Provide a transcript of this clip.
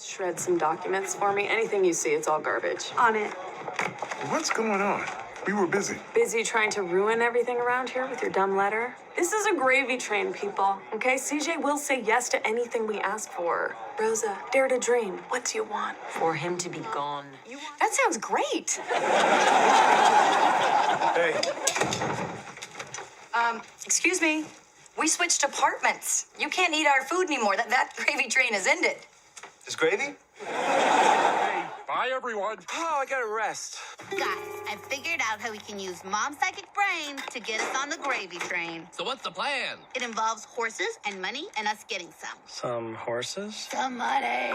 Shred some documents for me. Anything you see, it's all garbage. On it. What's going on? We were busy. Busy trying to ruin everything around here with your dumb letter? This is a gravy train, people, okay? CJ will say yes to anything we ask for. Rosa, dare to dream. What do you want? For him to be gone. That sounds great. Hey, Excuse me. We switched apartments. You can't eat our food anymore. That gravy train has ended. Is gravy? bye, everyone. Oh, I gotta rest. Guys, I figured out how we can use Mom's psychic brain to get us on the gravy train. So what's the plan? It involves horses and money and us getting some. Some horses? Some money.